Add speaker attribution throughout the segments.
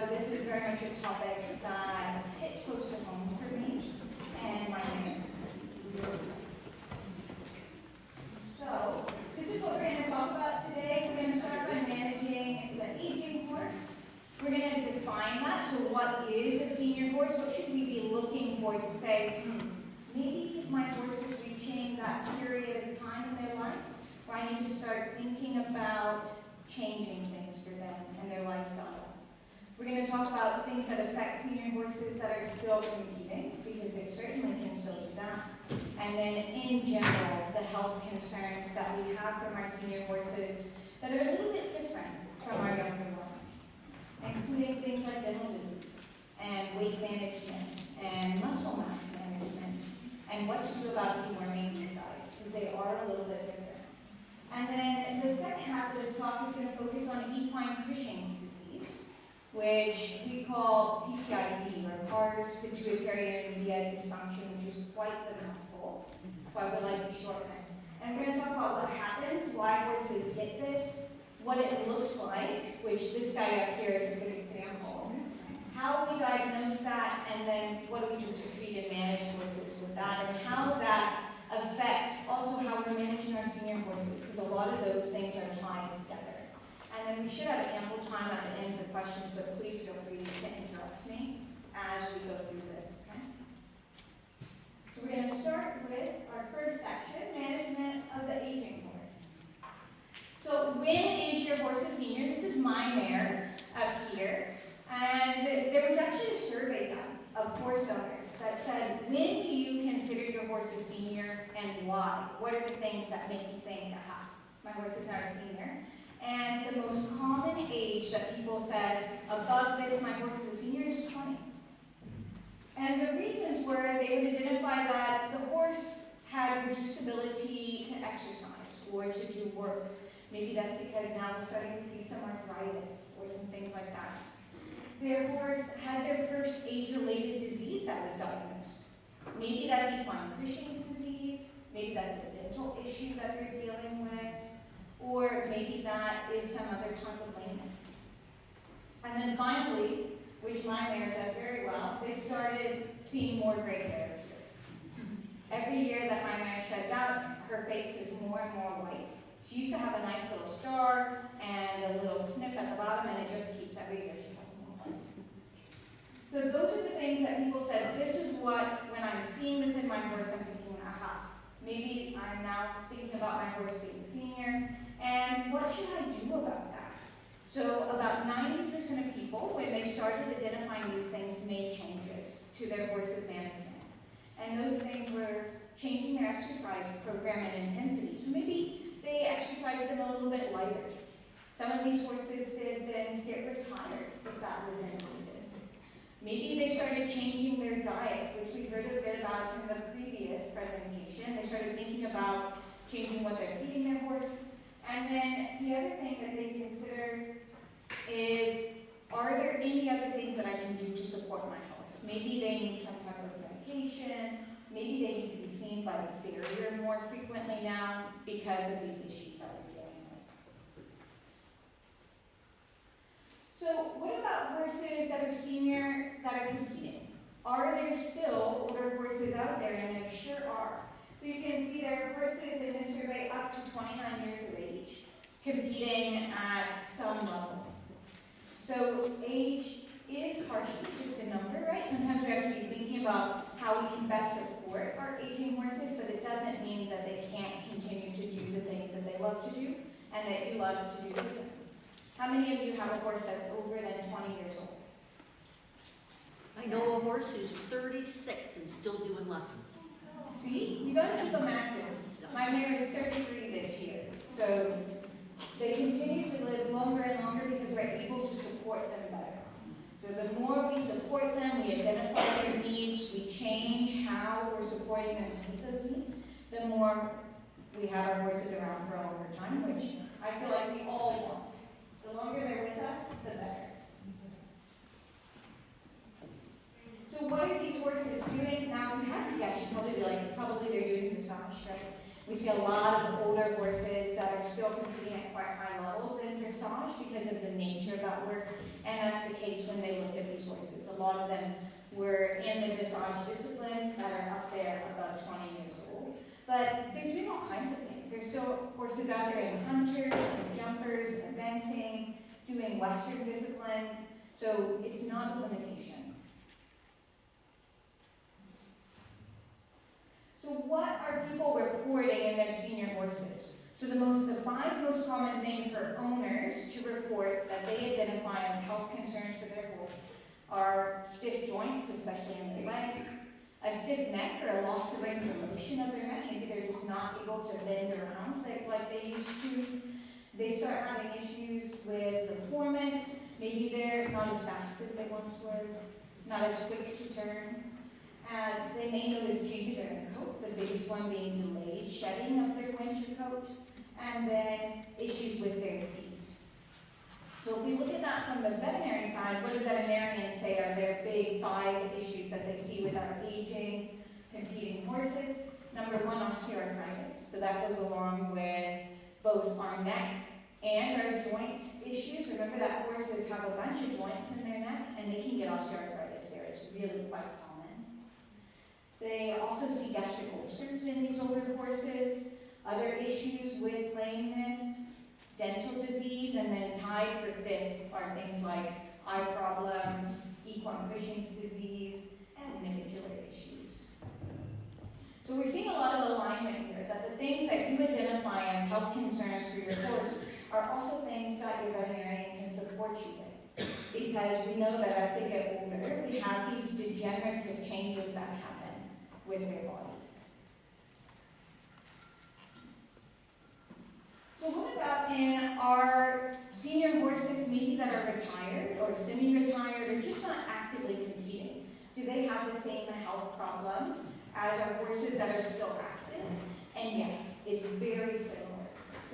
Speaker 1: this is very much a topic that hits close to home for me and my family. So, this is what we're going to talk about today. We're going to start by managing the aging horse. We're going to define that. So what is a senior horse? What should we be looking for to say, maybe my horse is reaching that period of time in their life where I need to start thinking about changing things for them and their lifestyle. We're going to talk about things that affect senior horses that are still competing, because they certainly can still do that. And then in general, the health concerns that we have from our senior horses that are a little bit different from our younger ones, including things like dental disease and weight management and muscle mass management and what to do about deworming these guys, because they are a little bit different. And then the second half of this talk is going to focus on equine Cushing's disease, which we call PPID, or pars pituitary iliac dysfunction, which is quite the mouthful, so I would like to shorten it. And we're going to talk about what happens, why horses get this, what it looks like, which this guy up here is a good example, how we diagnose that, and then what do we do to treat and manage horses with that, and how that affects also how we're managing our senior horses, because a lot of those things are tied together. And then we should have ample time at the end for questions, but please feel free to interrupt me as we go through this, okay? So we're going to start with our first section, management of the aging horse. So when is your horse a senior? This is my mare up here. And there was actually a survey done of horse owners that said, when do you consider your horse a senior and why? What are the things that make you think, aha, my horse is not a senior? And the most common age that people said, above this, my horse is a senior, is 20. And the reasons were they would identify that the horse had reduced ability to exercise or to do work. Maybe that's because now we're starting to see some arthritis or some things like that. Their horse had their first age-related disease that was diagnosed. Maybe that's equine Cushing's disease, maybe that's a dental issue that they're dealing with, or maybe that is some other type of lameness. And then finally, which my mare does very well, they started seeing more gray hair here. Every year that my mare sheds out, her face is more and more white. She used to have a nice little star and a little snip at the bottom, and it just keeps every year she has more white. So those are the things that people said, this is what, when I'm seeing this in my horse, I'm thinking, aha, maybe I'm now thinking about my horse being a senior, and what should I do about that? So about 90% of people, when they started identifying these things, made changes to their horse's management. And those things were changing their exercise program and intensity. So maybe they exercised them a little bit lighter. Some of these horses did then get retired if that was indicated. Maybe they started changing their diet, which we heard a bit about from the previous presentation. They started thinking about changing what they're feeding their horse. And then the other thing that they consider is, are there any other things that I can do to support my horse? Maybe they need some type of medication. Maybe they need to be seen by the farrier more frequently now because of these issues that we're dealing with. So what about horses that are senior that are competing? Are there still older horses out there? And there sure are. So you can see there are horses in this survey up to 29 years of age competing at some level. So age is partially just a number, right? Sometimes we have to be thinking about how we can best support our aging horses, but it doesn't mean that they can't continue to do the things that they love to do and that you love to do with them. How many of you have a horse that's over than 20 years old?
Speaker 2: I know a horse who's 36 and still doing lessons.
Speaker 1: See? You gotta keep them active. My mare is 33 this year, so they continue to live longer and longer because we're able to support them better. So the more we support them, we identify their needs, we change how we're supporting them to meet those needs, the more we have our horses around for a longer time, which I feel like we all want. The longer they're with us, the better. So what are these horses doing? Now, if we had to guess, you'd probably be like, probably they're doing dressage, right? We see a lot of older horses that are still competing at quite high levels in dressage because of the nature of of that work, and that's the case when they looked at these horses. A lot of them were in the dressage discipline that are up there above 20 years old. But they're doing all kinds of things. There's still horses out there in hunters, and jumpers, and eventing, doing Western disciplines, so it's not a limitation. So what are people reporting in their senior horses? So the 5 most common things for owners to report that they identify as health concerns for their horse are stiff joints, especially in their legs, a stiff neck or a loss of range of motion of their neck. Maybe they're just not able to bend around like they used to. They start having issues with performance. Maybe they're not as fast as they once were, not as quick to turn. They may notice changes in their coat, the biggest one being delayed shedding of their winter coat, and then issues with their feet. So if we look at that from the veterinary side, what do veterinarians say are their big 5 issues that they see with our aging, competing horses? Number 1, osteoarthritis. So that goes along with both our neck and our joint issues. Remember that horses have a bunch of joints in their neck, and they can get osteoarthritis there. It's really quite common. They also see gastric ulcers in these older horses, other issues with lameness, dental disease, and then tied for 5th are things like eye problems, equine Cushing's disease, and navicular issues. So we're seeing a lot of alignment here, that the things that you identify as health concerns for your horse are also things that your veterinarian can support you with. Because we know that as they get older, we have these degenerative changes that happen with their bodies. So what about in our senior horses, maybe that are retired or semi-retired or just not actively competing? Do they have the same health problems as our horses that are still active? And yes, it's very similar.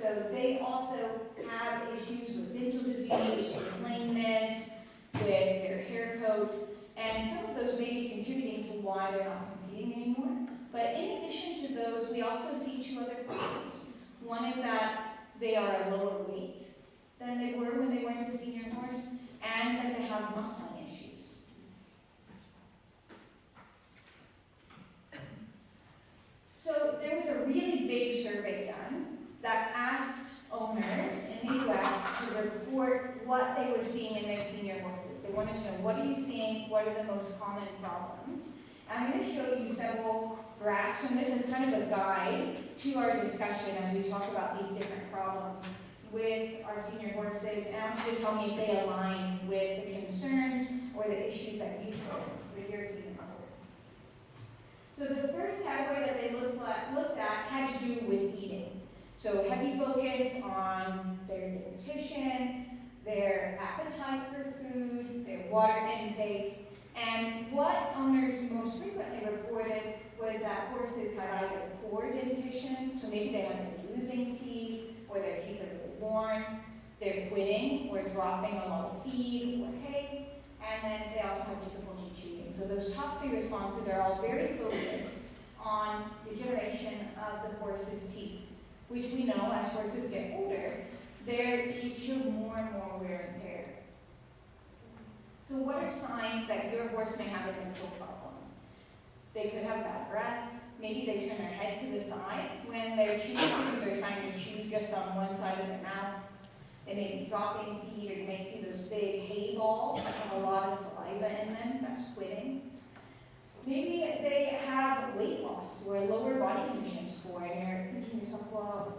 Speaker 1: So they also have issues with dental disease, with lameness, with their hair coat, and some of those may be contributing to why they're not competing anymore. But in addition to those, we also see 2 other problems. One is that they are a lower weight than they were when they went to senior horse, and that they have muscling issues. So there was a really big survey done that asked owners in the US to report what they were seeing in their senior horses. They wanted to know, what are you seeing? What are the most common problems? I'm going to show you several graphs, and this is kind of a guide to our discussion as we talk about these different problems with our senior horses, and I want you to tell me if they align with the concerns or the issues that you see with your senior horse. So the first category that they looked at had to do with eating. So heavy focus on their dentition, their appetite for food, their water intake, and what owners most frequently reported was that horses had either poor dentition, so maybe they had been losing teeth, or their teeth are really worn, they're quitting or dropping a lot of feed or hay, and then they also have difficulty chewing. So those top 3 responses are all very focused on degeneration of the horse's teeth, which we know as horses get older, their teeth show more and more wear and tear. So what are signs that your horse may have a dental problem? They could have bad breath. Maybe they turn their head to the side when they're chewing because they're trying to chew just on one side of their mouth. They may be dropping feed, or you may see those big hay balls that have a lot of saliva in them. That's quitting. Maybe they have weight loss or a lower body condition score, and you're thinking to yourself, well,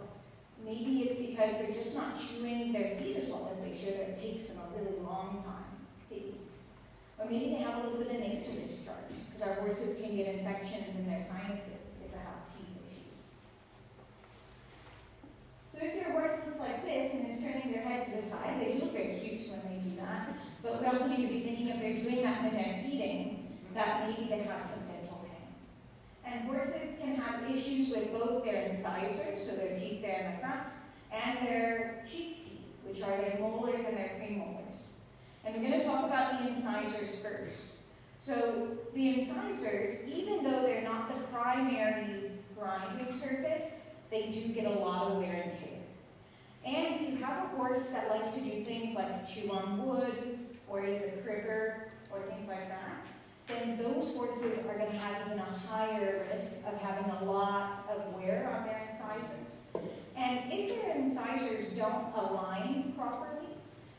Speaker 1: maybe it's because they're just not chewing their feet as well as they should, or it takes them a really long time to eat. Or maybe they have a little bit of nasal discharge, because our horses can get infections in their sinuses if they have teeth issues. So if your horse looks like this and is turning their head to the side, they do look very cute when they do that, but we also need to be thinking if they're doing that when they're eating, that maybe they have some dental pain. And horses can have issues with both their incisors, so their teeth there in the front, and their cheek teeth, which are their molars and their premolars. And we're going to talk about the incisors first. So the incisors, even though they're not the primary grinding surface, they do get a lot of wear and tear. And if you have a horse that likes to do things like chew on wood, or is a cricker, or things like that, then those horses are going to have even a higher risk of having a lot of wear on their incisors. And if their incisors don't align properly,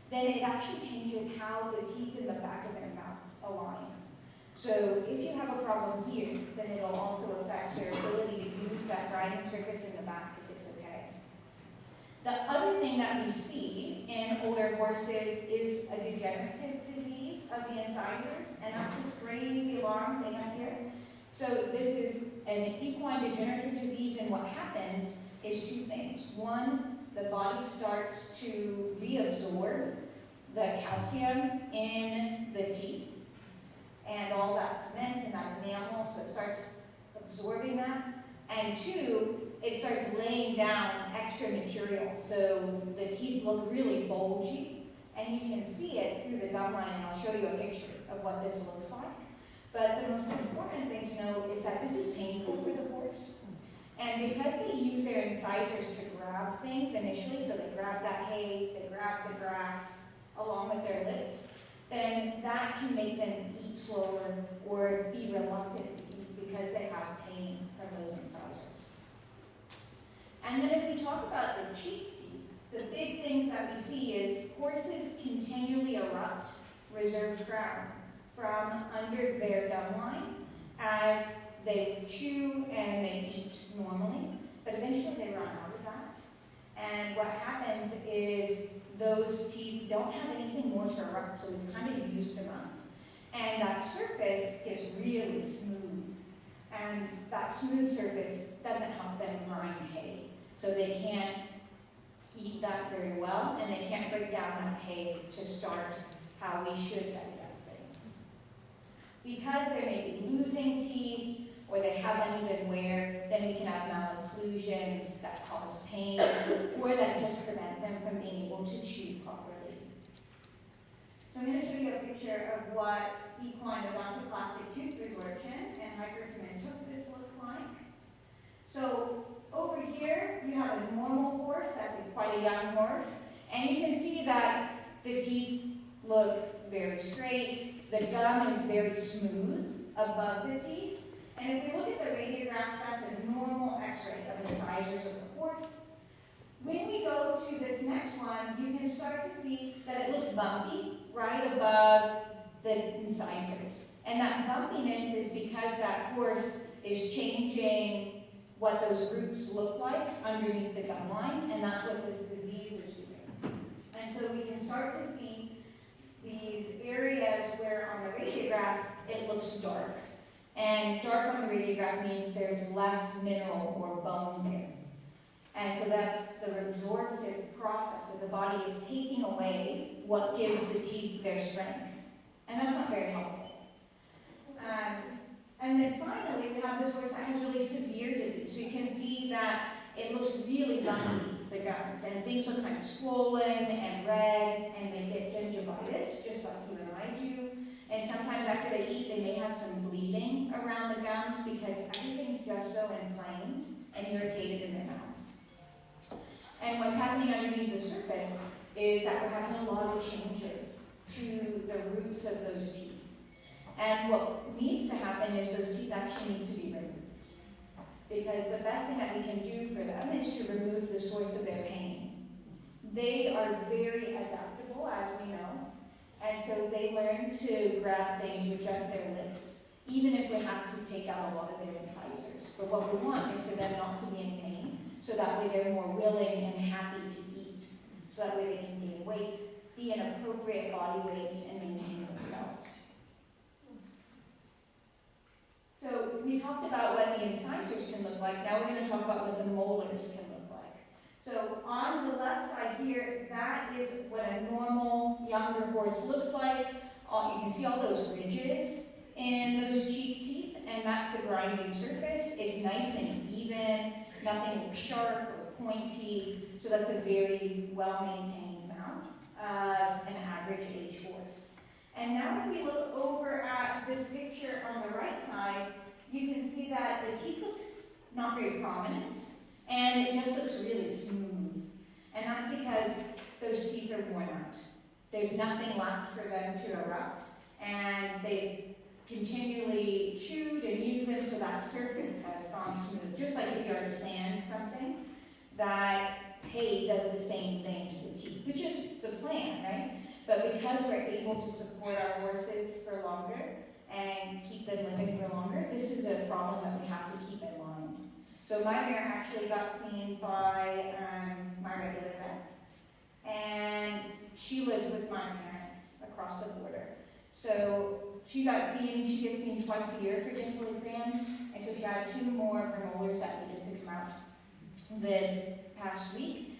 Speaker 1: then it actually changes how the teeth in the back of their mouth align. So if you have a problem here, then it'll also affect their ability to use that grinding surface in the back if it's okay. The other thing that we see in older horses is a degenerative disease of the incisors, and that's this crazy alarm thing up here. So this is an equine degenerative disease, and what happens is two things. One, the body starts to reabsorb the calcium in the teeth and all that cement and that enamel, so it starts absorbing that. And two, it starts laying down extra material, so the teeth look really bulgy, and you can see it through the gum line, and I'll show you a picture of what this looks like. But the most important thing to know is that this is painful for the horse. And because they use their incisors to grab things initially, so they grab that hay, they grab the grass along with their lips, then that can make them eat slower or be reluctant to eat because they have pain from those incisors. And then if we talk about the cheek teeth, the big things that we see is horses continually erupt reserved ground from under their gum line as they chew and they eat normally, but eventually they run out of that. And what happens is those teeth don't have anything more to erupt, so we've kind of used them up. And that surface gets really smooth. And that smooth surface doesn't help them grind hay. So they can't eat that very well, and they can't break down that hay to start how we should digest things. Because they may be losing teeth, or they have uneven wear, then we can have malocclusions that cause pain, or that just prevent them from being able to chew properly. So I'm going to show you a picture of what equine odontoclastic tooth resorption and hypercementosis looks like. So over here, you have a normal horse, that's quite a young horse, and you can see that the teeth look very straight, the gum is very smooth above the teeth. And if we look at the radiograph, that's a normal x-ray of the incisors of the horse. When we go to this next one, you can start to see that it looks bumpy right above the incisors. And that bumpiness is because that horse is changing what those groups look like underneath the gum line, and that's what this disease is doing. And so we can start to see these areas where on the radiograph it looks dark. And dark on the radiograph means there's less mineral or bone there. And so that's the resorptive process, where the body is taking away what gives the teeth their strength. And that's not very helpful. And then finally, we have this horse that has really severe disease. So you can see that it looks really bumpy, the gums, and things look kind of swollen and red, and they get gingivitis, just like you and I do. And sometimes after they eat, they may have some bleeding around the gums because everything's just so inflamed and irritated in their mouth. And what's happening underneath the surface is that we're having a lot of changes to the roots of those teeth. And what needs to happen is those teeth actually need to be removed. Because the best thing that we can do for them is to remove the source of their pain. They are very adaptable, as we know. And so they learn to grab things with just their lips, even if we have to take out a lot of their incisors. But what we want is for them not to be in pain, so that way they're more willing and happy to eat. So that way they can gain weight, be an appropriate body weight, and maintain themselves. So we talked about what the incisors can look like. Now we're going to talk about what the molars can look like. So on the left side here, that is what a normal younger horse looks like. You can see all those ridges in those cheek teeth, and that's the grinding surface. It's nice and even, nothing looks sharp or pointy, so that's a very well-maintained mouth of an average age horse. And now if we look over at this picture on the right side, you can see that the teeth look not very prominent, and it just looks really smooth. And that's because those teeth are worn out. There's nothing left for them to erupt, and they've continually chewed and used them so that surface has gone smooth. Just like if you were to sand something, that hay does the same thing to the teeth, which is the plan, right? But because we're able to support our horses for longer and keep them living for longer, this is a problem that we have to keep in mind. So my mare actually got seen by my regular vet, and she lives with my parents across the border. So she gets seen twice a year for dental exams, and so she had 2 more of her molars that needed to come out this past week,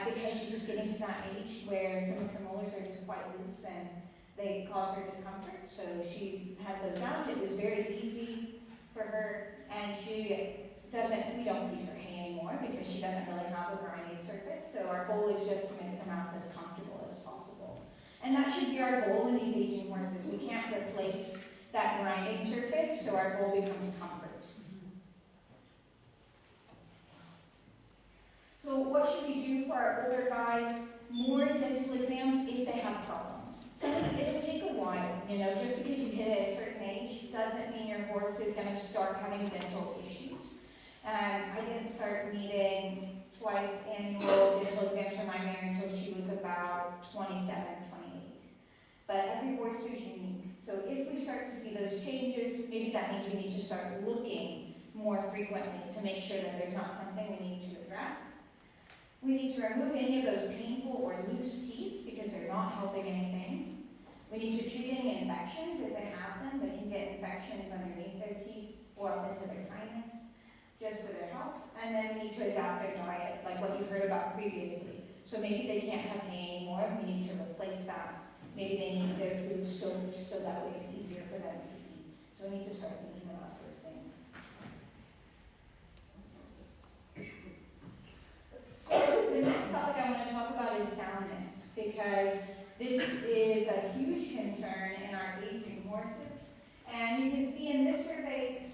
Speaker 1: because she's just getting to that age where some of her molars are just quite loose and they cause her discomfort. So she had those out. It was very easy for her, and we don't feed her hay anymore because she doesn't really have a grinding surface. So our goal is just to make her mouth as comfortable as possible. And that should be our goal in these aging horses. We can't replace that grinding surface, so our goal becomes comfort. So what should we do for our older guys? More dental exams if they have problems. So it'll take a while, just because you hit it at a certain age doesn't mean your horse is going to start having dental issues. I didn't start needing twice annual dental exams for my mare until she was about 27, 28. But every horse is unique. So if we start to see those changes, maybe that means we need to start looking more frequently to make sure that there's not something we need to address. We need to remove any of those painful or loose teeth because they're not helping anything. We need to treat any infections. If they have them, they can get infections underneath their teeth or up into their sinus, just for their health. And then we need to adapt their diet, like what you heard about previously. So maybe they can't have hay anymore. We need to replace that. Maybe they need their food soaked so that way it's easier for them to eat. So we need to start thinking about those things. So the next topic I want to talk about is soundness, because this is a huge concern in our aging horses. And you can see in this survey,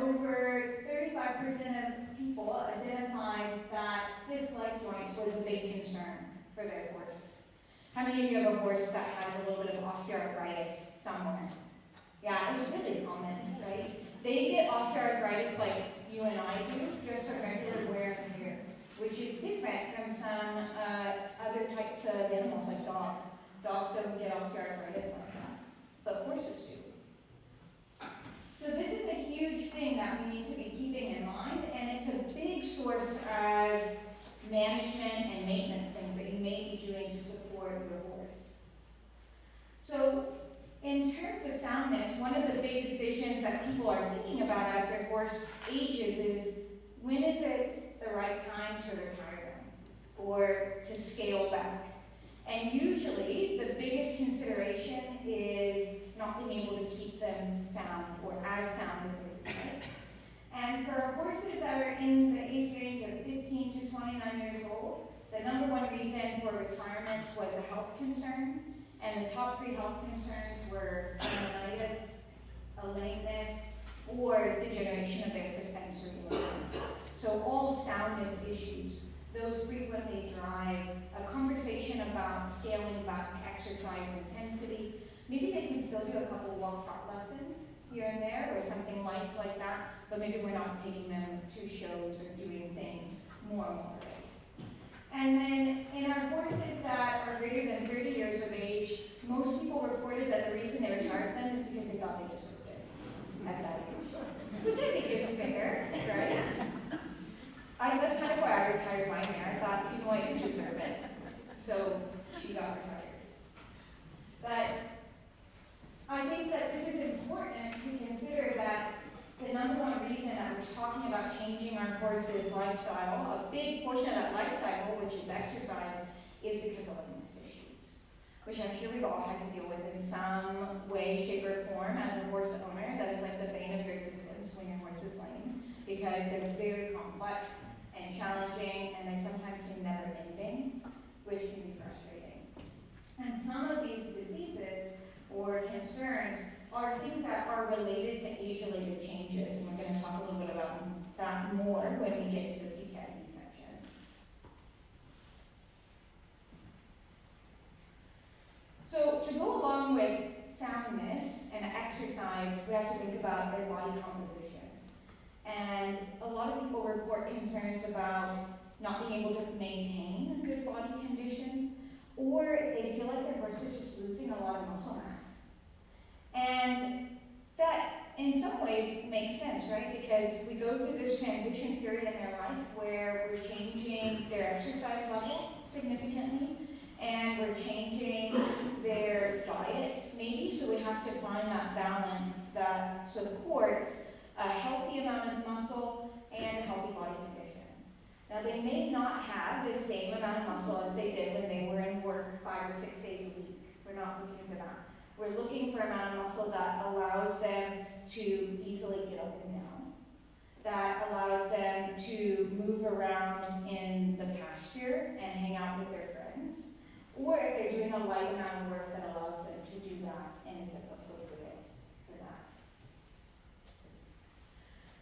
Speaker 1: over 35% of people identified that stiff leg joints was a big concern for their horse. How many of you have a horse that has a little bit of osteoarthritis somewhere? Yeah, it's really common, right? They get osteoarthritis like you and I do, just from regular wear and tear, which is different from some other types of animals like dogs. Dogs don't get osteoarthritis like that, but horses do. So this is a huge thing that we need to be keeping in mind, and it's a big source of management and maintenance things that you may be doing to support your horse. So in terms of soundness, one of the big decisions that people are thinking about as their horse ages is, when is it the right time to retire them or to scale back? And usually the biggest consideration is not being able to keep them sound or as sound as they can. And for horses that are in the age range of 15 to 29 years old, the number one reason for retirement was a health concern, and the top 3 health concerns were laminitis, a lameness, or degeneration of their suspensory ligaments. So all soundness issues, those frequently drive a conversation about scaling back exercise intensity. Maybe they can still do a couple walk-trot lessons here and there, or something light like that, but maybe we're not taking them to shows or doing things more moderate. And then in our horses that are greater than 30 years of age, most people reported that the reason they retired them is because they thought they deserved it at that age. Which I think is fair, right? That's kind of why I retired my mare. I thought people might deserve it. So she got retired. But I think that this is important to consider, that the number one reason that we're talking about changing our horse's lifestyle, a big portion of that lifestyle, which is exercise, is because of lameness issues, which I'm sure we've all had to deal with in some way, shape, or form as a horse owner. That is like the bane of your existence when your horse is lame, because they're very complex and challenging, and they sometimes seem never ending, which can be frustrating. And some of these diseases or concerns are things that are related to age-related changes, and we're going to talk a little bit about that more when we get to the PKID section. along with soundness and exercise, we have to think about their body composition. And a lot of people report concerns about not being able to maintain a good body condition, or they feel like their horse is just losing a lot of muscle mass. And that, in some ways, makes sense, right? Because we go through this transition period in their life where we're changing their exercise level significantly, and we're changing their diet, maybe, so we have to find that balance that supports a healthy amount of muscle and a healthy body condition. Now, they may not have the same amount of muscle as they did when they were in work 5 or 6 days a week. We're not looking for that. We're looking for an amount of muscle that allows them to easily get up and down, that allows them to move around in the pasture and hang out with their friends, or if they're doing a light amount of work that allows them to do that and is appropriate for that.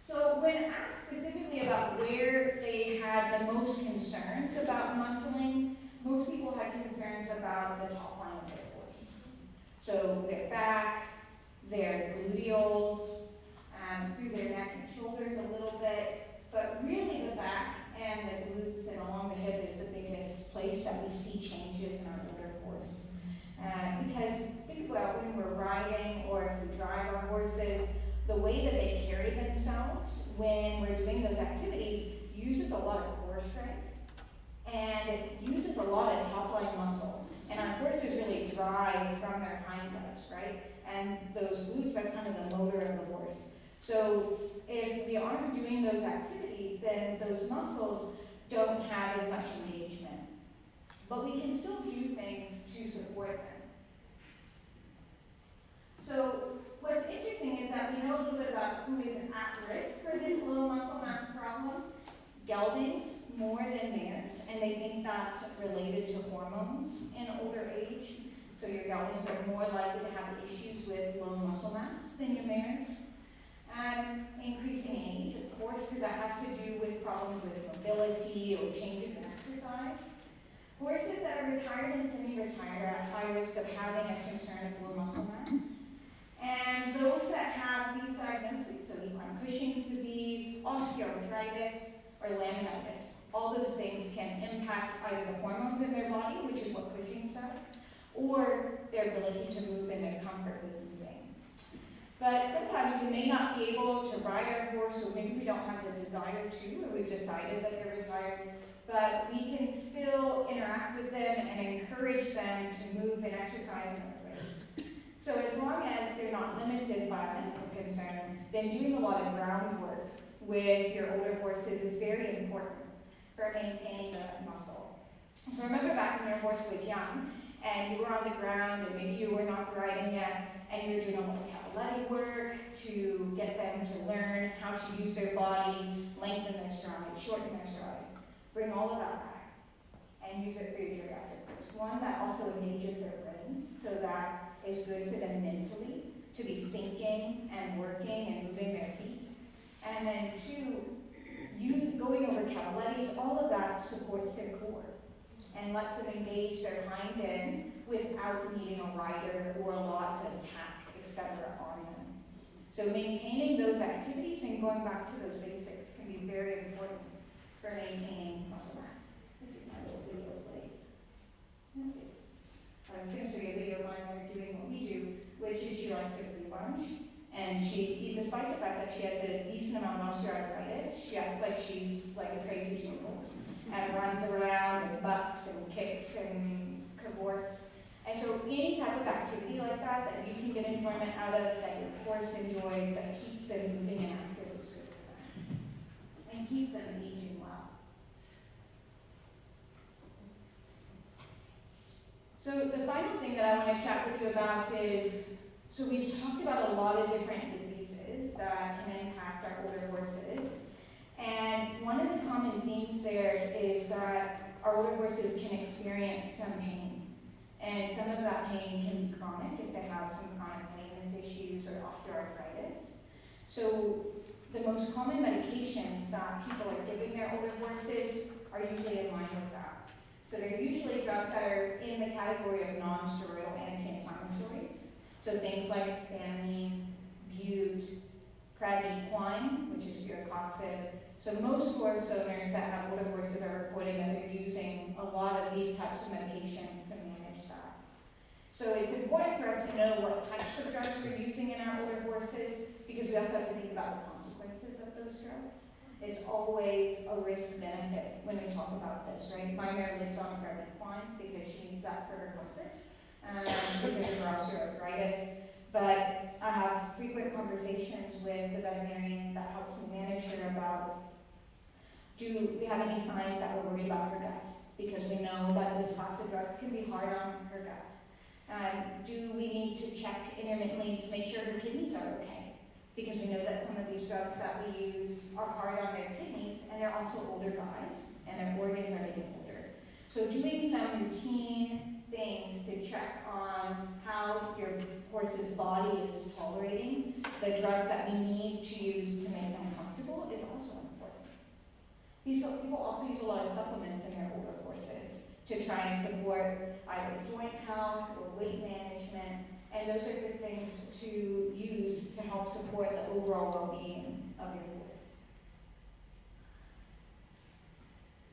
Speaker 1: So when asked specifically about where they had the most concerns about muscling, most people had concerns about the top line of their horse. So their back, their gluteals, through their neck and shoulders a little bit, but really the back and the glutes and along the hip is the biggest place that we see changes in our older horse. Because think about when we're riding or if we drive our horses, the way that they carry themselves when we're doing those activities uses a lot of core strength and it uses a lot of top line muscle. And our horses really drive from their hind legs, right? And those glutes, that's kind of the motor of the horse. So if we aren't doing those activities, then those muscles don't have as much engagement. But we can still do things to support them. So what's interesting is that we know a little bit about who is at risk for this low muscle mass problem. Geldings more than mares, and they think that's related to hormones in older age. So your geldings are more likely to have issues with low muscle mass than your mares. And increasing age, of course, because that has to do with problems with mobility or changes in exercise. Horses that are retired and semi-retired are at high risk of having a concern of low muscle mass. And those that have these diagnoses, so equine Cushing's disease, osteoarthritis, or laminitis, all those things can impact either the hormones in their body, which is what Cushing's does, or their ability to move and their comfort with moving. But sometimes we may not be able to ride our horse, or maybe we don't have the desire to, or we've decided that they're retired, but we can still interact with them and encourage them to move and exercise in other ways. So as long as they're not limited by medical concern, then doing a lot of groundwork with your older horses is very important for maintaining the muscle. So remember back when your horse was young, and you were on the ground, and maybe you were not riding yet, and you were doing a lot of cavaletti work to get them to learn how to use their body, lengthen their stride, shorten their stride. Bring all of that back and use it for your geriatric horse. One, that also engages their brain, so that is good for them mentally, to be thinking and working and moving their feet. And then two, you going over cavalettis, all of that supports their core and lets them engage their hind end without needing a rider or a lot of tack, etc. on them. So maintaining those activities and going back to those basics can be very important for maintaining muscle mass. This is my little video place. I was going to show you a video of mine when we're doing what we do, which is she likes to free lunge. And she, despite the fact that she has a decent amount of osteoarthritis, she acts like she's like a crazy jingle and runs around and bucks and kicks and cavorts. And so any type of activity like that that you can get enjoyment out of, that your horse enjoys, that keeps them moving and active is good for them. And keeps them aging well. So the final thing that I want to chat with you about is, so we've talked about a lot of different diseases that can impact our older horses. And one of the common themes there is that our older horses can experience some pain. And some of that pain can be chronic if they have some chronic lameness issues or osteoarthritis. So the most common medications that people are giving their older horses are usually in line with that. So they're usually drugs that are in the category of non-steroidal anti-inflammatories. So things like Banamine, Bute, Equine, which is fearcoxib. So most horse owners that have older horses are reporting that they're using a lot of these types of medications to manage that. So it's important for us to know what types of drugs we're using in our older horses, because we also have to think about the consequences of those drugs. It's always a risk-benefit when we talk about this, right? My mare lives on Equine because she needs that for her comfort, because of her osteoarthritis. But I have frequent conversations with the veterinarian that helps me manage her about, do we have any signs that we're worried about her gut? Because we know that this class of drugs can be hard on her gut. Do we need to check intermittently to make sure her kidneys are okay? Because we know that some of these drugs that we use are hard on their kidneys, and they're also older guys, and their organs are getting older. So doing some routine things to check on how your horse's body is tolerating the drugs that we need to use to make them comfortable is also important. People also use a lot of supplements in their older horses to try and support either joint health or weight management, and those are good things to use to help support the overall well-being of your horse.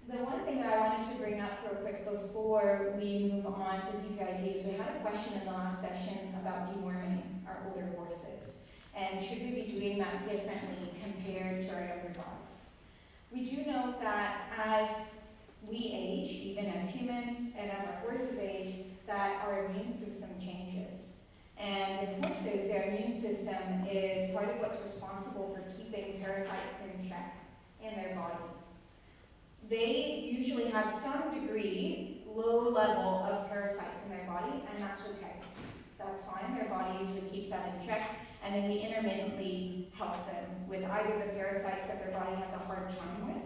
Speaker 1: The one thing that I wanted to bring up real quick before we move on to PPID is we had a question in the last session about deworming our older horses, and should we be doing that differently compared to our younger dogs? We do know that as we age, even as humans, and as our horses age, that our immune system changes. And in horses, their immune system is part of what's responsible for keeping parasites in check in their body. They usually have some degree, low level of parasites in their body, and that's okay. That's fine. Their body usually keeps that in check, and then we intermittently help them with either the parasites that their body has a hard time with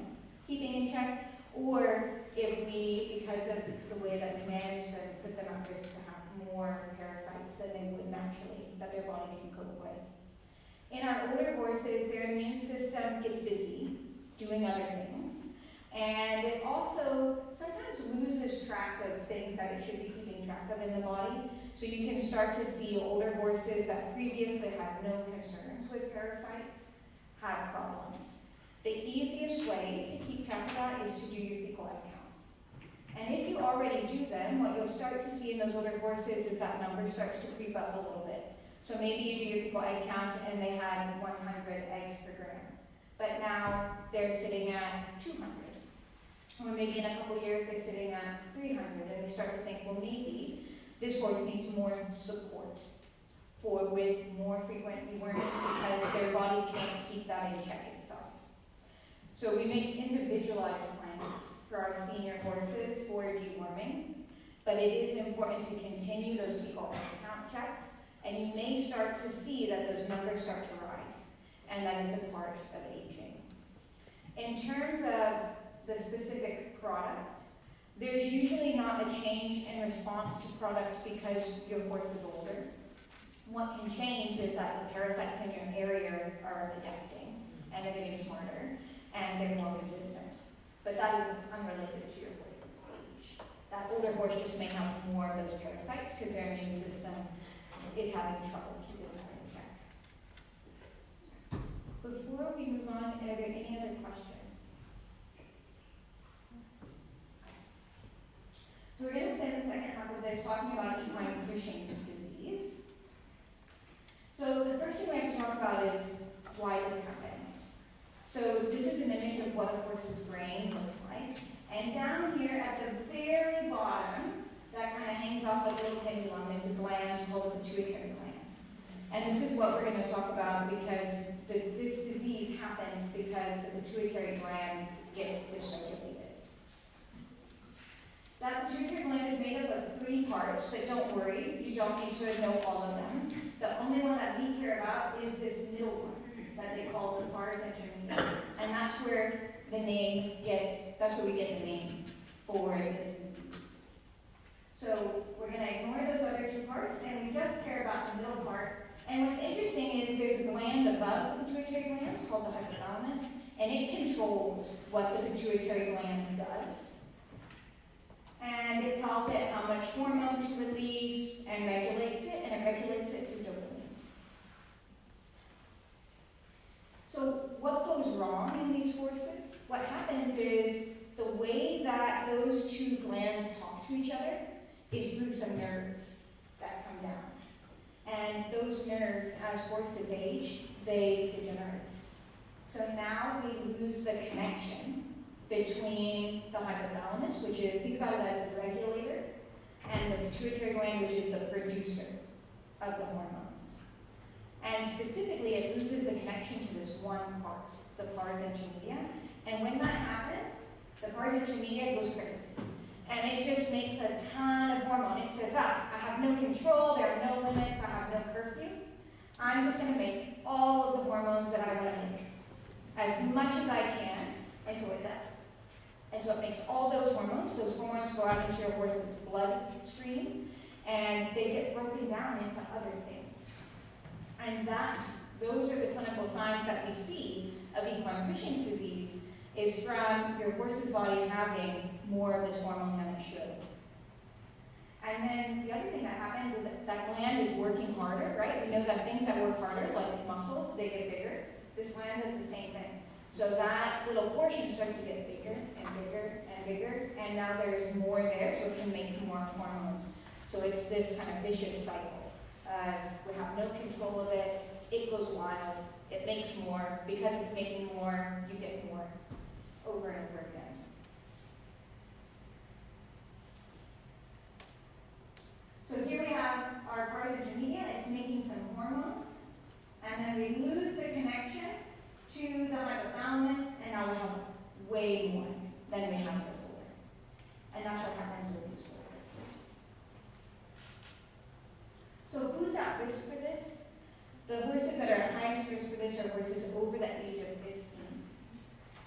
Speaker 1: keeping in check, or if we, because of the way that we manage them, put them at risk to have more parasites than they would naturally, that their body can cope with. In our older horses, their immune system gets busy doing other things, and it also sometimes loses track of things that it should be keeping track of in the body. So you can start to see older horses that previously had no concerns with parasites have problems. The easiest way to keep track of that is to do your fecal egg counts. And if you already do them, what you'll start to see in those older horses is that number starts to creep up a little bit. So maybe you do your fecal egg count and they had 100 eggs per gram, but now they're sitting at 200. Or maybe in a couple years they're sitting at 300, and they start to think, well, maybe this horse needs more support with more frequent deworming because their body can't keep that in check itself. So we make individualized plans for our senior horses for deworming, but it is important to continue those fecal egg count checks, and you may start to see that those numbers start to rise, and that is a part of aging. In terms of the specific product, there's usually not a change in response to product because your horse is older. What can change is that the parasites in your area are adapting, and they're getting smarter, and they're more resistant. But that is unrelated to your horse's age. That older horse just may have more of those parasites because their immune system is having trouble keeping that in check. Before we move on, are there any other questions? So we're going to spend the second half of this talking about equine Cushing's disease. So the first thing we have to talk about is why this happens. So this is an image of what a horse's brain looks like. And down here at the very bottom, that kind of hangs off like a little pendulum, is a gland called the pituitary gland. And this is what we're going to talk about because this disease happens because the pituitary gland gets dysregulated. That pituitary gland is made up of 3 parts, but don't worry, you don't need to know all of them. The only one that we care about is this middle one that they call the pars intermedius. And that's where the name that's where we get the name for this disease. So we're going to ignore those other 2 parts, and we just care about the middle part. And what's interesting is there's a gland above the pituitary gland called the hypothalamus, and it controls what the pituitary gland does. And it tells it how much hormone to release and regulates it, and it regulates it through dopamine. So what goes wrong in these horses? What happens is the way that those two glands talk to each other is through some nerves that come down. And those nerves, as horses age, they degenerate. So now we lose the connection between the hypothalamus, which is, think about it as the regulator, and the pituitary gland, which is the producer of the hormones. And specifically, it loses the connection to this one part, the pars intermedia. And when that happens, the pars intermedia goes crazy. And it just makes a ton of hormone. It says, I have no control, there are no limits, I have no curfew. I'm just going to make all of the hormones that I want to make, as much as I can, and so it does. And so it makes all those hormones go out into your horse's bloodstream, and they get broken down into other things. And those are the clinical signs that we see of equine Cushing's disease, is from your horse's body having more of this hormone than it should. And then the other thing that happens is that gland is working harder, right? We know that things that work harder, like muscles, they get bigger. This gland does the same thing. So that little portion starts to get bigger and bigger and bigger, and now there's more there, so it can make more hormones. So it's this kind of vicious cycle. We have no control of it, it goes wild, it makes more. Because it's making more, you get more over and over again. So here we have our pars intermedia, it's making some hormones, and then we lose the connection to the hypothalamus, and now we have way more than we had before. And that's what happens with these horses. So who's at risk for this? The horses that are at highest risk for this are horses over the age of 15.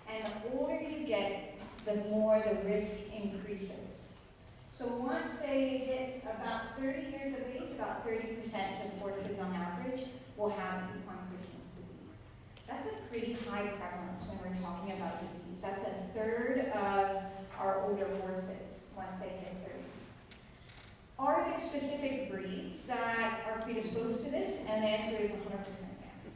Speaker 1: And the older you get, the more the risk increases. So once they hit about 30 years of age, about 30% of horses on average will have equine Cushing's disease. That's a pretty high prevalence when we're talking about disease. That's a third of our older horses once they hit 30. Are there specific breeds that are predisposed to this? And the answer is 100% yes.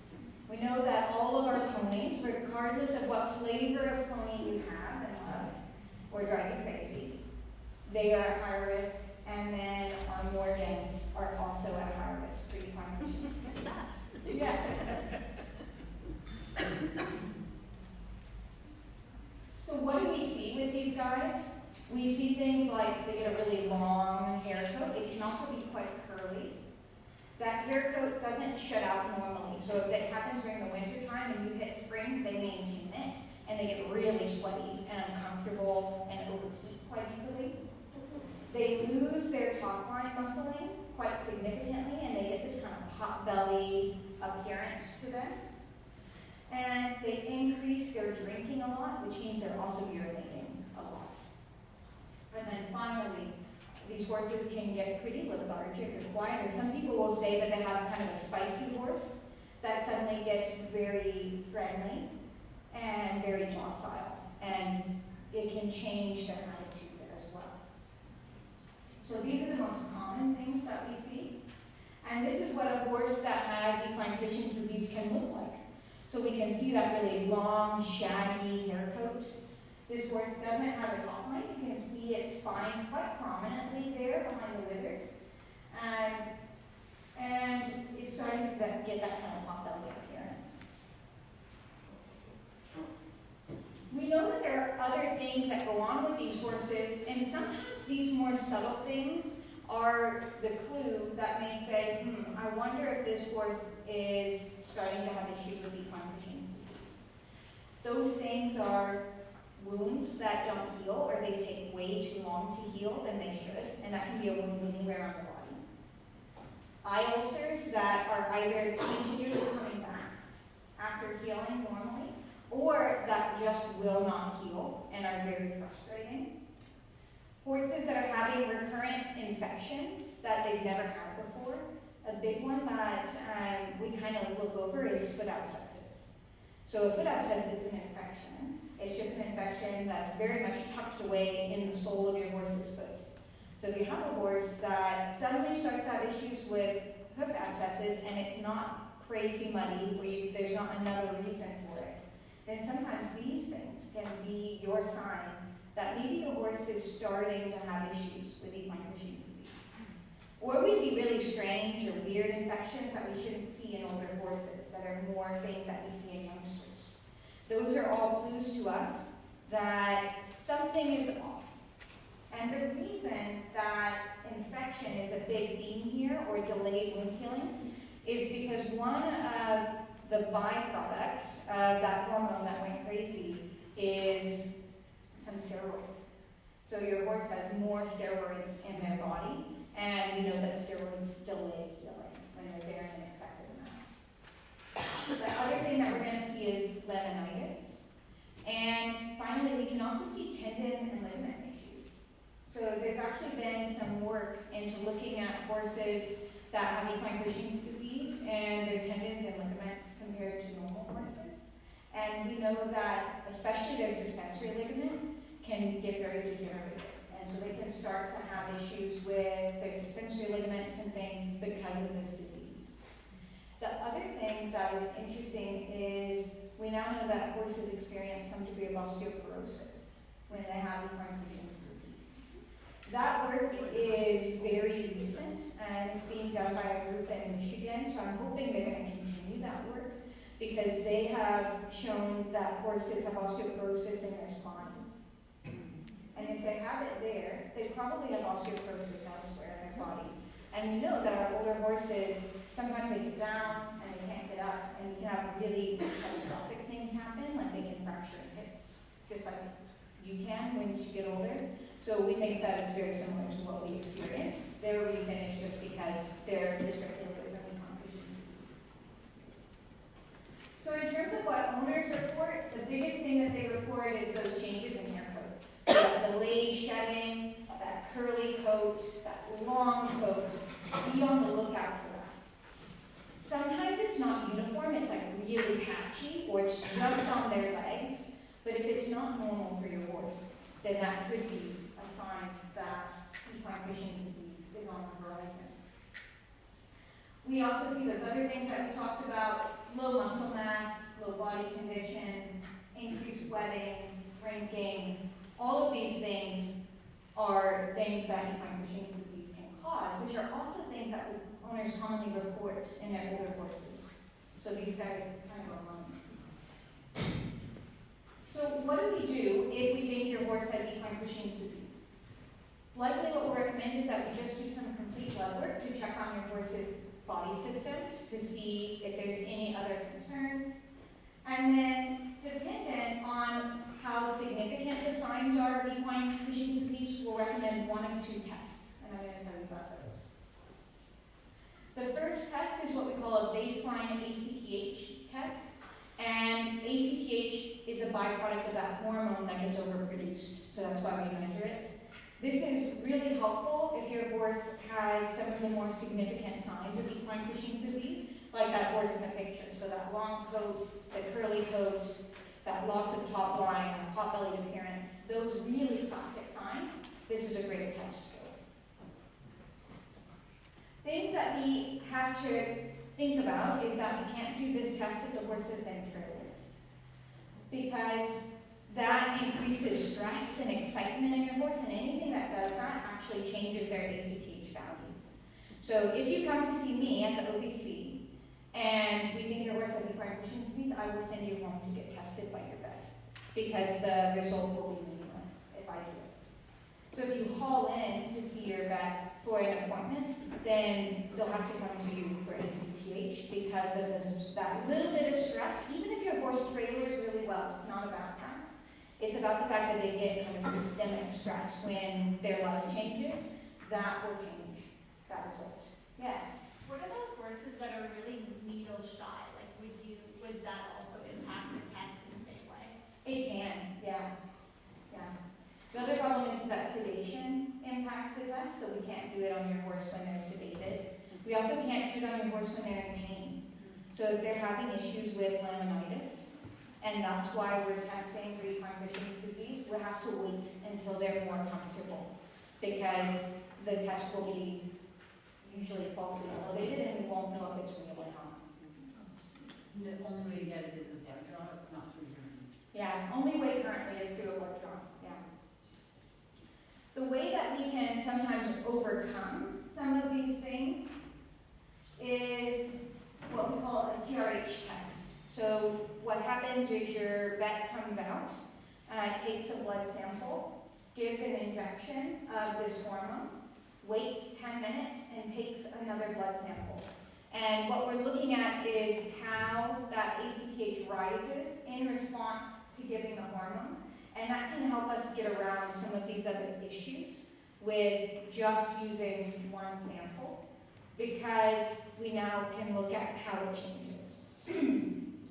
Speaker 1: We know that all of our ponies, regardless of what flavor of pony you have and love, or drive you crazy, they are at high risk, and then our Morgans are also at high risk for equine Cushing's.
Speaker 2: That's us.
Speaker 1: Yeah. So what do we see with these guys? We see things like they get a really long hair coat. It can also be quite curly. That hair coat doesn't shut out normally. So if it happens during the winter time and you hit spring, they maintain it, and they get really sweaty and uncomfortable and overheat quite easily. They lose their top line muscling quite significantly, and they get this kind of pot belly appearance to them. And they increase their drinking a lot, which means they're also urinating a lot. And then finally, these horses can get pretty lethargic or quiet, or some people will say that they have kind of a spicy horse that suddenly gets very friendly and very docile, and it can change their attitude there as well. So these are the most common things that we see. And this is what a horse that has equine Cushing's disease can look like. So we can see that really long, shaggy hair coat. This horse doesn't have a top line. You can see its spine quite prominently there behind the withers. And it's starting to get that kind of pot belly appearance. We know that there are other things that go on with these horses, and sometimes these more subtle things are the clue that may say, I wonder if this horse is starting to have issues with equine Cushing's disease. Those things are wounds that don't heal, or they take way too long to heal than they should, and that can be a wound anywhere on the body. Eye ulcers that are either continually coming back after healing normally, or that just will not heal and are very frustrating. Horses that are having recurrent infections that they've never had before. A big one that we kind of look over is foot abscesses. So a foot abscess is an infection. It's just an infection that's very much tucked away in the sole of your horse's foot. So if you have a horse that suddenly starts to have issues with hoof abscesses and it's not crazy muddy, where there's not another reason for it, then sometimes these things can be your sign that maybe your horse is starting to have issues with equine Cushing's disease. Or we see really strange or weird infections that we shouldn't see in older horses, that are more things that we see in youngsters. Those are all clues to us that something is off. And the reason that infection is a big theme here, or delayed wound healing, is because one of the byproducts of that hormone that went crazy is some steroids. So your horse has more steroids in their body, and we know that steroids delay healing when they're there in an excessive amount. The other thing that we're going to see is laminitis. And finally, we can also see tendon and ligament issues. So there's actually been some work into looking at horses that have equine Cushing's disease and their tendons and ligaments compared to normal horses. And we know that especially their suspensory ligament can get very degenerated. And so they can start to have issues with their suspensory ligaments and things because of this disease. The other thing that is interesting is we now know that horses experience some degree of osteoporosis when they have equine Cushing's disease. That work is very recent and it's being done by a group in Michigan, so I'm hoping they're going to continue that work because they have shown that horses have osteoporosis in their spine. And if they have it there, they probably have osteoporosis elsewhere in their body. And we know that our older horses, sometimes they get down and they can't get up, and we can have really catastrophic things happen, like they can fracture a hip, just like you can when you get older. So we think that it's very similar to what we experience. Their reason is just because they're restricted with equine Cushing's disease. So in terms of what owners report, the biggest thing that they report is those changes in hair coat. So that delayed shedding, that curly coat, that long coat, be on the lookout for that. Sometimes it's not uniform, it's like really patchy, or it's just on their legs, but if it's not normal for your horse, then that could be a sign that equine Cushing's disease is on the horizon. We also see those other things that we talked about: low muscle mass, low body condition, increased sweating, shrinking. All of these things are things that equine Cushing's disease can cause, which are also things that owners commonly report in their older horses. So these guys kind of are alone. So what do we do if we think your horse has equine Cushing's disease? Likely what we'll recommend is that we just do some complete blood work to check on your horse's body systems to see if there's any other concerns. And then, dependent on how significant the signs are of equine Cushing's disease, we'll recommend one of two tests, and I'm going to tell you about those. The first test is what we call a baseline ACTH test, and ACTH is a byproduct of that hormone that gets overproduced, so that's why we measure it. This is really helpful if your horse has some of the more significant signs of equine Cushing's disease, like that horse in the picture. So that long coat, the curly coat, that loss of top line, the pot-bellied appearance, those really classic signs, this is a great test for. Things that we have to think about is that we can't do this test if the horse has been trailered, because that increases stress and excitement in your horse, and anything that does that actually changes their ACTH value. So if you come to see me at the OBC and we think your horse has equine Cushing's disease, I will send you home to get tested by your vet, because the result will be meaningless if I do it. So if you haul in to see your vet for an appointment, then they'll have to come to you for ACTH because of that little bit of stress. Even if your horse trailers really well, it's not about that. It's about the fact that they get kind of systemic stress when their life changes. That will change that result. Yeah?
Speaker 3: What about horses that are really needle shy? Like, would that also impact the test in the same way?
Speaker 1: It can, yeah. Yeah. The other problem is that sedation impacts the test, so we can't do it on your horse when they're sedated. We also can't do it on your horse when they're in pain. So if they're having issues with laminitis, and that's why we're testing for equine Cushing's disease, we'll have to wait until they're more comfortable, because the test will be usually falsely elevated and we won't know if it's real or not.
Speaker 4: The only way to get it is a blood draw, it's not through urine.
Speaker 1: Yeah, only way currently is through a blood draw, yeah. The way that we can sometimes overcome some of these things is what we call a TRH test. So what happens is your vet comes out, takes a blood sample, gives an injection of this hormone, waits 10 minutes, and takes another blood sample. And what we're looking at is how that ACTH rises in response to giving the hormone, and that can help us get around some of these other issues with just using one sample, because we now can look at how it changes.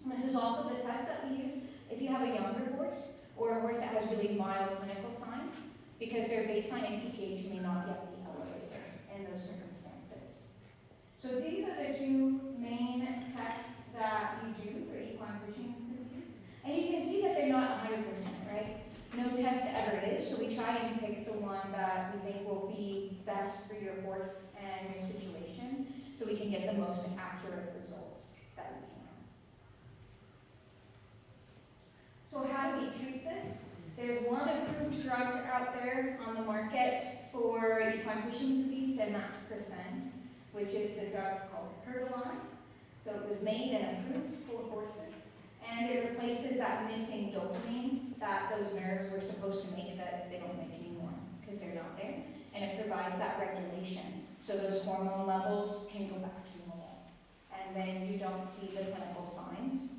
Speaker 1: This is also the test that we use if you have a younger horse or a horse that has really mild clinical signs, because their baseline ACTH may not yet be elevated in those circumstances. So these are the two main tests that we do for equine Cushing's disease. And you can see that they're not 100%, right? No test ever is, so we try and pick the one that we think will be best for your horse and your situation, so we can get the most accurate results that we can. So how do we treat this? There's one approved drug out there on the market for equine Cushing's disease, and that's Percent, which is the drug called Equine. So it was made and approved for horses, and it replaces that missing dopamine that those nerves were supposed to make that they don't make anymore because they're not there, and it provides that regulation so those hormone levels can go back to normal, and then you don't see the clinical signs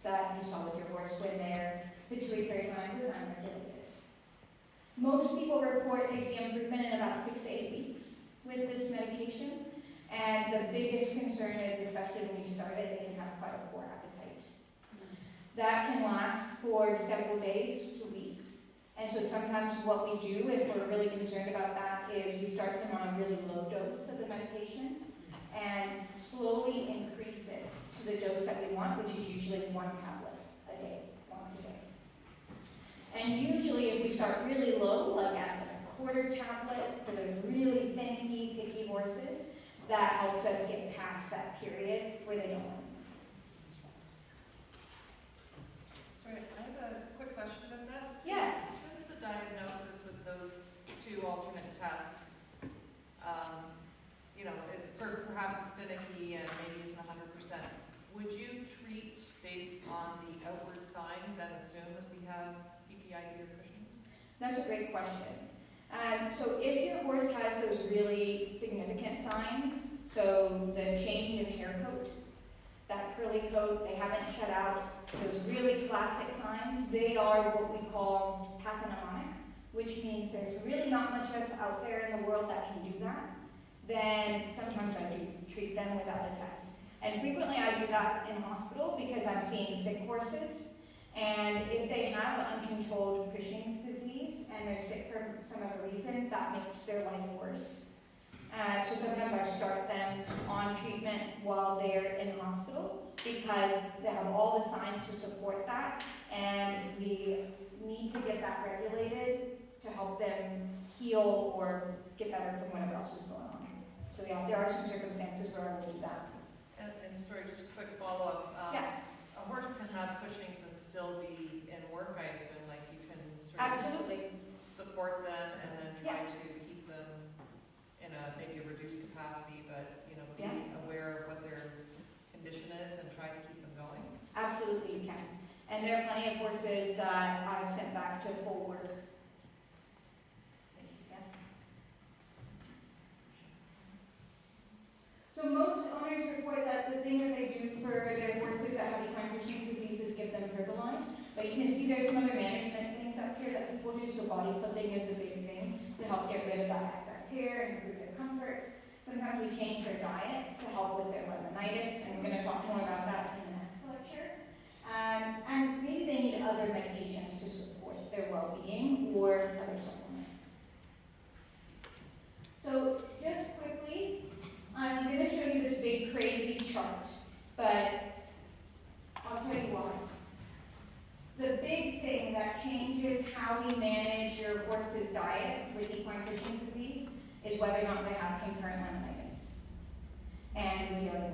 Speaker 1: that you saw with your horse when their pituitary gland was unregulated. Most people report they see improvement in about 6 to 8 weeks with this medication, and the biggest concern is, especially when you start it, they can have quite a poor appetite. That can last for several days to weeks, and so sometimes what we do, if we're really concerned about that, is we start them on a really low dose of the medication and slowly increase it to the dose that we want, which is usually 1 tablet a day, once a day. And usually if we start really low, like at a quarter tablet for those really finicky, picky horses, that helps us get past that period where they don't want it.
Speaker 5: Sorry, I have a quick question about that.
Speaker 1: Yeah.
Speaker 5: Since the diagnosis with those two alternate tests, perhaps it's finicky and maybe isn't 100%, would you treat based on the outward signs and assume that we have PPID or Cushing's?
Speaker 1: That's a great question. So if your horse has those really significant signs, so the change in hair coat, that curly coat, they haven't shed out, those really classic signs, they are what we call pathognomonic, which means there's really not much else out there in the world that can do that. Then sometimes I do treat them without a test. And frequently I do that in hospital because I'm seeing sick horses, and if they have uncontrolled Cushing's disease and they're sick for some other reason, that makes their life worse. So sometimes I start them on treatment while they're in hospital because they have all the signs to support that, and we need to get that regulated to help them heal or get better from whatever else is going on. So yeah, there are some circumstances where I will do that.
Speaker 5: And sorry, just a quick follow-up.
Speaker 1: Yeah.
Speaker 5: A horse can have Cushing's and still be in work, I assume, like you can sort of
Speaker 1: Absolutely.
Speaker 5: support them and then try
Speaker 1: Yeah.
Speaker 5: to keep them in maybe a reduced capacity, but be
Speaker 1: Yeah.
Speaker 5: aware of what their condition is and try to keep them going.
Speaker 1: Absolutely you can. And there are plenty of horses that I've sent back to full work. Yeah. So most owners report that the thing that they do for their horses that have equine Cushing's disease is give them Herbaline. But you can see there's some other management things up here that people do. So body clipping is a big thing to help get rid of that excess hair and improve their comfort. Sometimes we change their diet to help with their laminitis, and we're going to talk more about that in the next lecture. And maybe they need other medications to support their well-being or other supplements. So just quickly, I'm going to show you this big crazy chart, but I'll tell you why. The big thing that changes how we manage your horse's diet with equine Cushing's disease is whether or not they have concurrent laminitis and with the other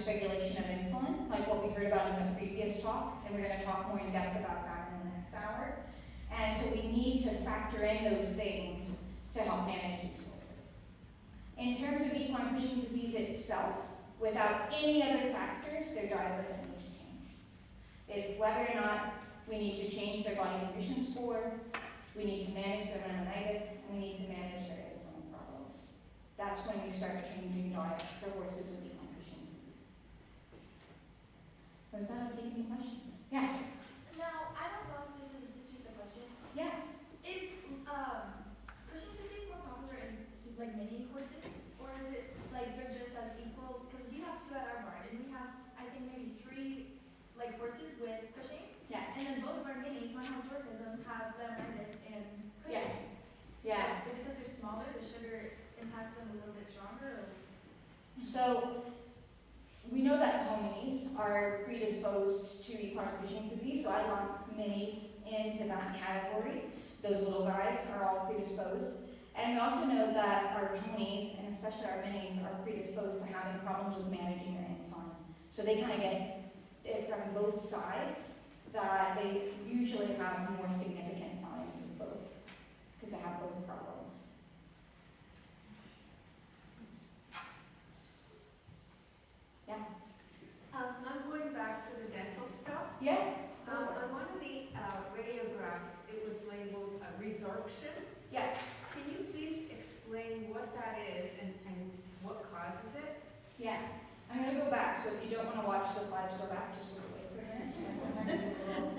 Speaker 1: dysregulation of insulin, like what we heard about in the previous talk, and we're going to talk more in depth about that in the next hour. And so we need to factor in those things to help manage these horses. In terms of equine Cushing's disease itself, without any other factors, their diet doesn't need to change. It's whether or not we need to change their body condition score, we need to manage their laminitis, and we need to manage their insulin problems. That's when we start changing diet for horses with equine Cushing's disease. With that, I'll take any questions. Yeah?
Speaker 6: Now, I don't know if this is just a question.
Speaker 1: Yeah.
Speaker 6: Is Cushing's disease more popular in like mini horses, or is it like they're just as equal? Because we have 2 at our barn, and we have I think maybe 3 like horses with Cushing's,
Speaker 1: Yeah.
Speaker 6: and then both of our minis, one has dwarfism, have laminitis and Cushing's.
Speaker 1: Yeah.
Speaker 6: Is it because they're smaller, the sugar impacts them a little bit stronger? Or?
Speaker 1: So, we know that ponies are predisposed to equine Cushing's disease, so I lump minis into that category. Those little guys are all predisposed. And we also know that our ponies, and especially our minis, are predisposed to having problems with managing their insulin. So they kind of get it from both sides, that they usually have more significant signs of both, because they have both problems. Yeah?
Speaker 7: I'm going back to the dental stuff.
Speaker 1: Yeah?
Speaker 7: On one of the radiographs, it was labeled resorption.
Speaker 1: Yeah.
Speaker 7: Can you please explain what that is and what causes it?
Speaker 1: Yeah. I'm going to go back, so if you don't want to watch the slides, go back, just look away for a minute. Sometimes it's a little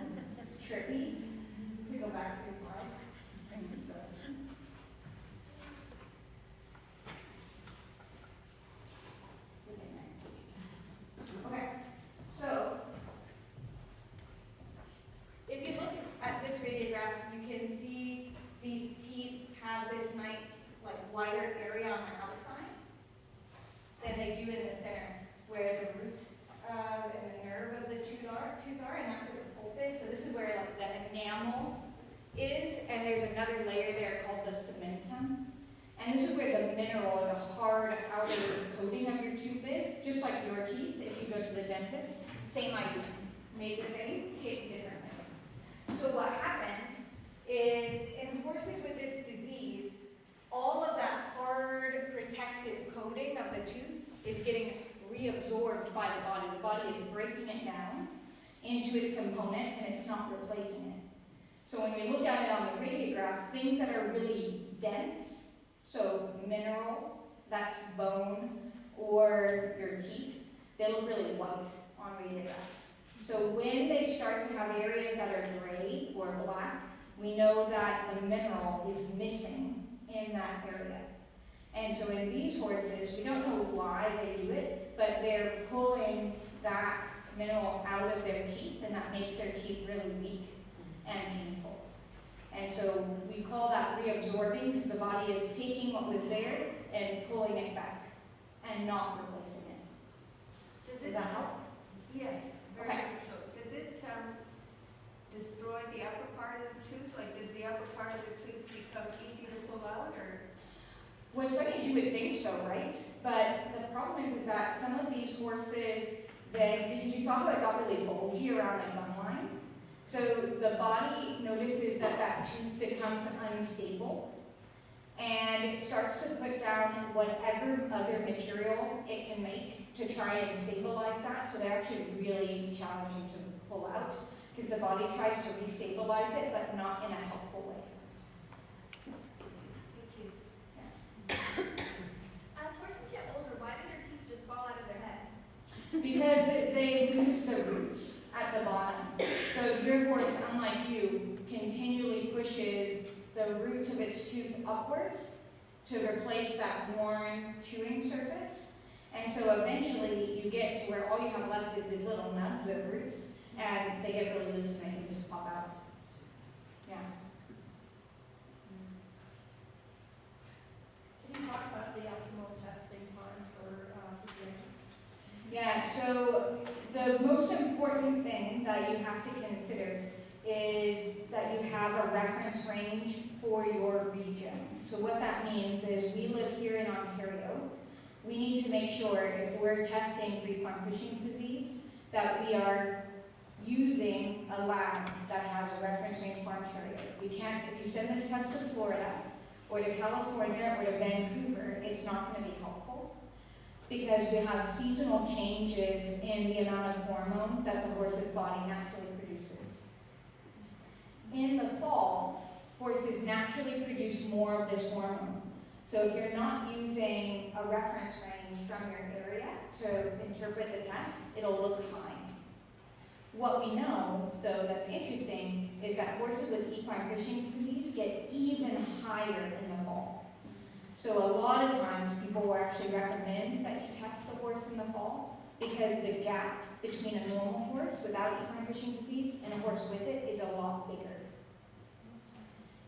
Speaker 1: tricky to go back to the slides. Okay, so if you look at this radiograph, you can see these teeth have this nice, like, wider area on the outside than they do in the center, where the root and the nerve of the tooth are, and that's where the pulp is. So this is where, like, the enamel is, and there's another layer there called the cementum. And this is where the mineral, or the hard outer coating of your tooth is, just like your teeth if you go to the dentist. Same idea, made the same, shaped differently. So what happens is, in horses with this disease, all of that hard protective coating of the tooth is getting reabsorbed by the body. The body is breaking it down into its components, and it's not replacing it. So when we look at it on the radiograph, things that are really dense, so mineral, that's bone, or your teeth, they look really white on radiographs. So when they start to have areas that are gray or black, we know that the mineral is missing in that area. And so in these horses, we don't know why they do it, but they're pulling that mineral out of their teeth, and that makes their teeth really weak and painful. And so we call that reabsorbing, because the body is taking what was there and pulling it back and not replacing it. Does that help?
Speaker 7: Yes, very
Speaker 1: Okay.
Speaker 7: much so. Does it destroy the upper part of the tooth? Like, does the upper part of the tooth become easy to pull out, or?
Speaker 1: Well, it's funny, you would think so, right? But the problem is that some of these horses, because you saw how it got really bulgy around the gum line, so the body notices that that tooth becomes unstable, and it starts to put down whatever other material it can make to try and stabilize that. So they're actually really challenging to pull out, because the body tries to restabilize it, but not in a helpful way.
Speaker 7: Thank you.
Speaker 6: As horses get older, why do their teeth just fall out of their head?
Speaker 1: Because they lose the roots at the bottom. So your horse, unlike you, continually pushes the root of its tooth upwards to replace that worn chewing surface. And so eventually you get to where all you have left is these little nubs of roots, and they get really loose and they can just pop out. Yeah.
Speaker 6: Can you talk about the optimal testing time for the
Speaker 1: Yeah, so the most important thing that you have to consider is that you have a reference range for your region. So what that means is we live here in Ontario, We need to make sure if we're testing for equine Cushing's disease, that we are using a lab that has a reference range farm carrier. We can't, if you send this test to Florida, or to California, or to Vancouver, it's not gonna be helpful, because we have seasonal changes in the amount of hormone that the horse's body naturally produces. In the fall, horses naturally produce more of this hormone. So if you're not using a reference range from your area to interpret the test, it'll look high. What we know, though, that's interesting, is that horses with equine Cushing's disease get even higher in the fall. So a lot of times, people will actually recommend that you test the horse in the fall, because the gap between a normal horse without equine Cushing's disease and a horse with it is a lot bigger.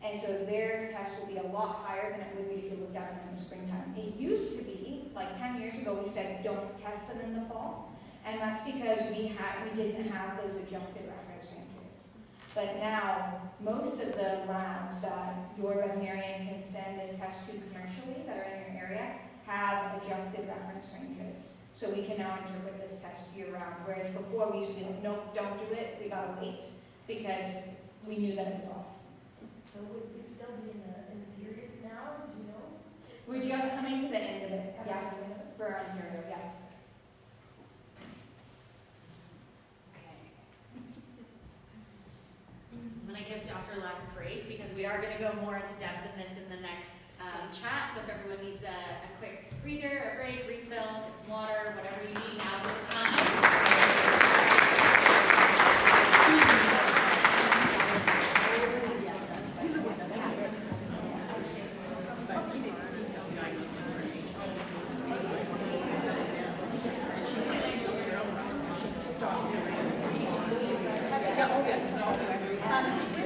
Speaker 1: And so their test will be a lot higher than it would be if you looked at them in the springtime. It used to be, like 10 years ago, we said don't test them in the fall. And that's because we didn't have those adjusted reference ranges. But now, most of the labs that your veterinarian can send this test to commercially that are in your area have adjusted reference ranges. So we can now interpret this test year-round, whereas before we used to be like, nope, don't do it, we gotta wait, because we knew that it was off.
Speaker 6: So would we still be in the period now, do you know?
Speaker 1: We're just coming to the end of it, yeah, for Ontario, yeah.
Speaker 8: I'm going to give Dr. Lack a break because we are going to go more into depth in this in the next chat. So if everyone needs a quick breather, a break, refill, get some water, whatever you need, now's the time.
Speaker 2: Yeah, okay.